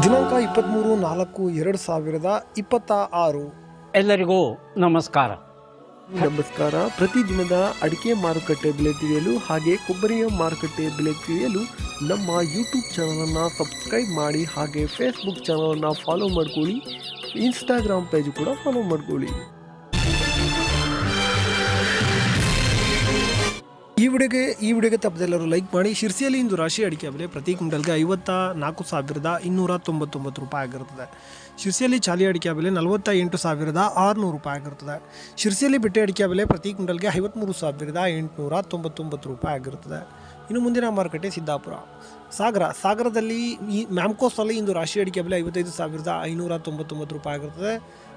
ದಿನಾಂಕ 23/4/2026. ಎಲ್ಲರಿಗೂ ನಮಸ್ಕಾರ. ಪ್ರತಿದಿನದ ಅಡಿಕೆ ಮಾರುಕಟ್ಟೆ ಬೆಲೆ ತಿಳಿಯಲು ಹಾಗೆ ಕೊಬ್ಬರಿಯ ಮಾರುಕಟ್ಟೆ ಬೆಲೆ ತಿಳಿಯಲು ನಮ್ಮ ಯೂಟ್ಯೂಬ್ ಚಾನಲನ್ನು ಸಬ್ಸ್ಕ್ರೈಬ್ ಮಾಡಿ, ಹಾಗೆ ಫೇಸ್ಬುಕ್ ಚಾನಲನ್ನು ಫಾಲೋ ಮಾಡ್ಕೊಳ್ಳಿ, ಇನ್ಸ್ಟಾಗ್ರಾಮ್ ಪೇಜ್ ಕೂಡ ಫಾಲೋ ಮಾಡ್ಕೊಳ್ಳಿ. ಈ ವಿಡಿಯೋಗೆ ತಪ್ಪದೆಲ್ಲರೂ ಲೈಕ್ ಮಾಡಿ. ಶಿರ್ಸಿಯಲ್ಲಿ ಇಂದು ರಾಶಿ ಅಡಿಕೆ ಬೆಲೆ ಪ್ರತಿ ಕ್ವಿಂಟಲ್ಗೆ 54,499 ರೂಪಾಯಿ ಆಗಿರುತ್ತದೆ. ಶಿರ್ಸಿಯಲ್ಲಿ ಚಾಲಿ ಅಡಿಕೆ ಬೆಲೆ 48,600 ರೂಪಾಯಿ ಆಗಿರುತ್ತದೆ. ಶಿರ್ಸಿಯಲ್ಲಿ ಬೆಟ್ಟೆ ಅಡಿಕೆ ಬೆಲೆ ಪ್ರತಿ ಕ್ವಿಂಟಲ್ಗೆ 53,899 ರೂಪಾಯಿ ಆಗಿರುತ್ತದೆ. ಇನ್ನು ಮುಂದಿನ ಮಾರುಕಟ್ಟೆ ಸಿದ್ದಾಪುರ. ಸಾಗರದಲ್ಲಿ ಈ ಮ್ಯಾಮ್ಕೋಸ್ನಲ್ಲಿ ಇಂದು ರಾಶಿ ಅಡಿಕೆ ಬೆಲೆ 55,599 ರೂಪಾಯಿ ಆಗಿರುತ್ತದೆ.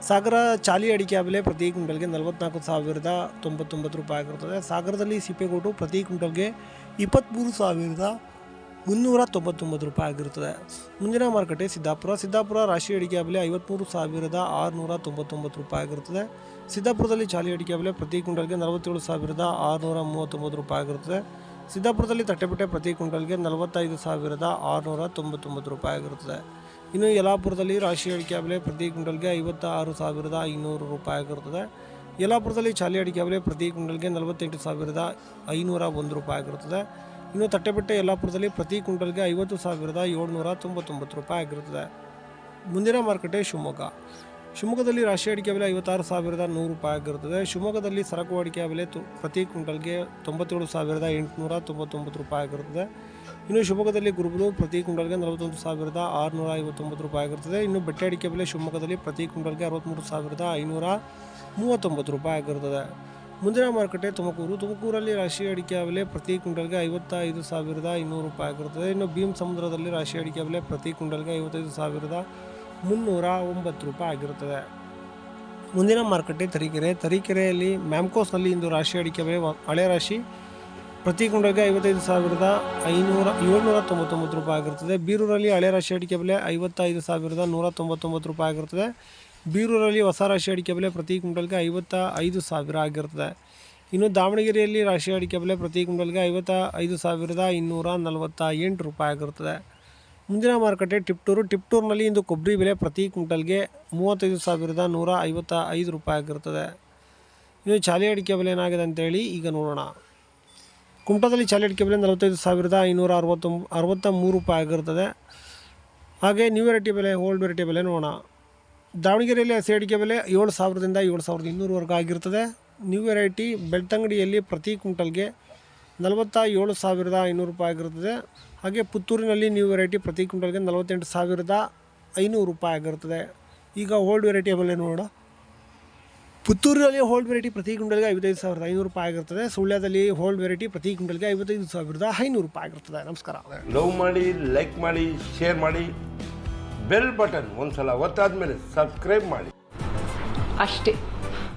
ಸಾಗರ ಚಾಲಿ ಅಡಿಕೆ ಬೆಲೆ ಪ್ರತಿ ಕ್ವಿಂಟಲ್ಗೆ 44,099 ರೂಪಾಯಿ ಆಗಿರುತ್ತದೆ. ಸಾಗರದಲ್ಲಿ ಸಿಪ್ಪೆಗೋಟು ಪ್ರತಿ ಕ್ವಿಂಟಲ್ಗೆ 23,399 ರೂಪಾಯಿ ಆಗಿರುತ್ತದೆ. ಮುಂದಿನ ಮಾರುಕಟ್ಟೆ ಸಿದ್ದಾಪುರ ರಾಶಿ ಅಡಿಕೆ ಬೆಲೆ 53,699 ರೂಪಾಯಿ ಆಗಿರುತ್ತದೆ. ಸಿದ್ದಾಪುರದಲ್ಲಿ ಚಾಲಿ ಅಡಿಕೆ ಬೆಲೆ ಪ್ರತಿ ಕ್ವಿಂಟಲ್ಗೆ 47,639 ರೂಪಾಯಿ ಆಗಿರುತ್ತದೆ. ಸಿದ್ದಾಪುರದಲ್ಲಿ ತಟ್ಟೆಬೆಟ್ಟೆ ಪ್ರತಿ ಕ್ವಿಂಟಲ್ಗೆ 45,699 ರೂಪಾಯಿ ಆಗಿರುತ್ತದೆ. ಇನ್ನು ಯಲ್ಲಾಪುರದಲ್ಲಿ ರಾಶಿ ಅಡಿಕೆ ಬೆಲೆ ಪ್ರತಿ ಕ್ವಿಂಟಲ್ಗೆ 56,500 ರೂಪಾಯಿ ಆಗಿರುತ್ತದೆ. ಯಲ್ಲಾಪುರದಲ್ಲಿ ಚಾಲಿ ಅಡಿಕೆ ಬೆಲೆ ಪ್ರತಿ ಕ್ವಿಂಟಲ್ಗೆ 48,501 ರೂಪಾಯಿ ಆಗಿರುತ್ತದೆ. ಇನ್ನು ತಟ್ಟೆಬೆಟ್ಟೆ ಯಲ್ಲಾಪುರದಲ್ಲಿ ಪ್ರತಿ ಕ್ವಿಂಟಲ್ಗೆ 50,799 ರೂಪಾಯಿ ಆಗಿರುತ್ತದೆ. ಮುಂದಿನ ಮಾರುಕಟ್ಟೆ ಶಿವಮೊಗ್ಗದಲ್ಲಿ ರಾಶಿ ಅಡಿಕೆ ಬೆಲೆ 56,100 ರೂಪಾಯಿ ಆಗಿರುತ್ತದೆ. ಶಿವಮೊಗ್ಗದಲ್ಲಿ ಸರಕು ಅಡಿಕೆ ಬೆಲೆ ಪ್ರತಿ ಕ್ವಿಂಟಲ್ಗೆ 97,899 ರೂಪಾಯಿ ಆಗಿರುತ್ತದೆ. ಇನ್ನು ಶಿವಮೊಗ್ಗದಲ್ಲಿ ಗುರುಬಲು ಪ್ರತಿ ಕ್ವಿಂಟಲ್ಗೆ 41,659 ರೂಪಾಯಿ ಆಗಿರುತ್ತದೆ. ಇನ್ನು ಬೆಟ್ಟೆ ಅಡಿಕೆ ಬೆಲೆ ಶಿವಮೊಗ್ಗದಲ್ಲಿ ಪ್ರತಿ ಕ್ವಿಂಟಲ್ಗೆ 63,539 ರೂಪಾಯಿ ಆಗಿರುತ್ತದೆ. ಮುಂದಿನ ಮಾರುಕಟ್ಟೆ ತುಮಕೂರಲ್ಲಿ ರಾಶಿ ಅಡಿಕೆ ಬೆಲೆ ಪ್ರತಿ ಕ್ವಿಂಟಲ್ಗೆ 55,200 ರೂಪಾಯಿ ಆಗಿರುತ್ತದೆ. ಇನ್ನು ಭೀಮ್ ಸಮುದ್ರದಲ್ಲಿ ರಾಶಿ ಅಡಿಕೆ ಬೆಲೆ ಪ್ರತಿ ಕ್ವಿಂಟಲ್ಗೆ 55,309 ರೂಪಾಯಿ ಆಗಿರುತ್ತದೆ. ಮುಂದಿನ ಮಾರುಕಟ್ಟೆ ತರೀಕೆರೆಯಲ್ಲಿ ಮ್ಯಾಮ್ಕೋಸ್ನಲ್ಲಿ ಇಂದು ರಾಶಿ ಅಡಿಕೆ ಬೆಲೆ ಹಳೆ ರಾಶಿ ಪ್ರತಿ ಕ್ವಿಂಟಲ್ಗೆ 55,799 ರೂಪಾಯಿ ಆಗಿರುತ್ತದೆ. ಬೀರೂರಲ್ಲಿ ಹಳೆ ರಾಶಿ ಅಡಿಕೆ ಬೆಲೆ 55,199 ರೂಪಾಯಿ ಆಗಿರುತ್ತದೆ. ಬೀರೂರಲ್ಲಿ ಹೊಸ ರಾಶಿ ಅಡಿಕೆ ಬೆಲೆ ಪ್ರತಿ ಕ್ವಿಂಟಲ್ಗೆ 55,000 ಆಗಿರುತ್ತದೆ. ಇನ್ನು ದಾವಣಗೆರೆಯಲ್ಲಿ ರಾಶಿ ಅಡಿಕೆ ಬೆಲೆ ಪ್ರತಿ ಕ್ವಿಂಟಲ್ಗೆ 55,248 ರೂಪಾಯಿ ಆಗಿರುತ್ತದೆ. ಮುಂದಿನ ಮಾರುಕಟ್ಟೆ ಟಿಪ್ಟೂರ್ನಲ್ಲಿ ಇಂದು ಕೊಬ್ಬರಿ ಬೆಲೆ ಪ್ರತಿ ಕ್ವಿಂಟಲ್ಗೆ 35,155 ರೂಪಾಯಿ ಆಗಿರುತ್ತದೆ. ಇನ್ನು ಚಾಲಿ ಅಡಿಕೆ ಬೆಲೆ ಏನಾಗಿದೆ ಅಂತೇಳಿ ಈಗ ನೋಡೋಣ. ಕುಮಟಾದಲ್ಲಿ ಚಾಲಿ ಅಡಿಕೆ ಬೆಲೆ 45,563 ರೂಪಾಯಿ ಆಗಿರುತ್ತದೆ. ಹಾಗೆ ನ್ಯೂ ವೆರೈಟಿ ಬೆಲೆ, ಓಲ್ಡ್ ವೆರೈಟಿ ಬೆಲೆ ನೋಡೋಣ. ದಾವಣಗೆರೆಯಲ್ಲಿ ಹಸಿ ಅಡಿಕೆ ಬೆಲೆ 7,000ದಿಂದ 7,200ವರೆಗೂ ಆಗಿರುತ್ತದೆ. ನ್ಯೂ ವೆರೈಟಿ ಬೆಳ್ತಂಗಡಿಯಲ್ಲಿ ಪ್ರತಿ ಕ್ವಿಂಟಲ್ಗೆ 47,500 ರೂಪಾಯಿ ಆಗಿರುತ್ತದೆ. ಹಾಗೆ ಪುತ್ತೂರಿನಲ್ಲಿ ನ್ಯೂ ವೆರೈಟಿ ಪ್ರತಿ ಕ್ವಿಂಟಲ್ಗೆ 48,500 ರೂಪಾಯಿ ಆಗಿರುತ್ತದೆ. ಈಗ ಓಲ್ಡ್ ವೆರೈಟಿ ಬೆಲೆ ನೋಡೋಣ. ಪುತ್ತೂರಿನಲ್ಲಿ ಹೋಲ್ಡ್ ವೆರೈಟಿ ಪ್ರತಿ ಕ್ವಿಂಟಲ್ಗೆ 55,500 ರೂಪಾಯಿ ಆಗಿರುತ್ತದೆ. ಸುಳ್ಯದಲ್ಲಿ ಹೋಲ್ಡ್ ವೆರೈಟಿ ಪ್ರತಿ ಕ್ವಿಂಟಲ್ಗೆ 55,500 ರೂಪಾಯಿ ಆಗಿರುತ್ತದೆ. ನಮಸ್ಕಾರ. ಲವ್ ಮಾಡಿ, ಲೈಕ್ ಮಾಡಿ, ಶೇರ್ ಮಾಡಿ, ಬೆಲ್ ಬಟನ್ ಒಂದ್ಸಲ ಒತ್ತಾದ್ಮೇಲೆ ಸಬ್ಸ್ಕ್ರೈಬ್ ಮಾಡಿ ಅಷ್ಟೇ.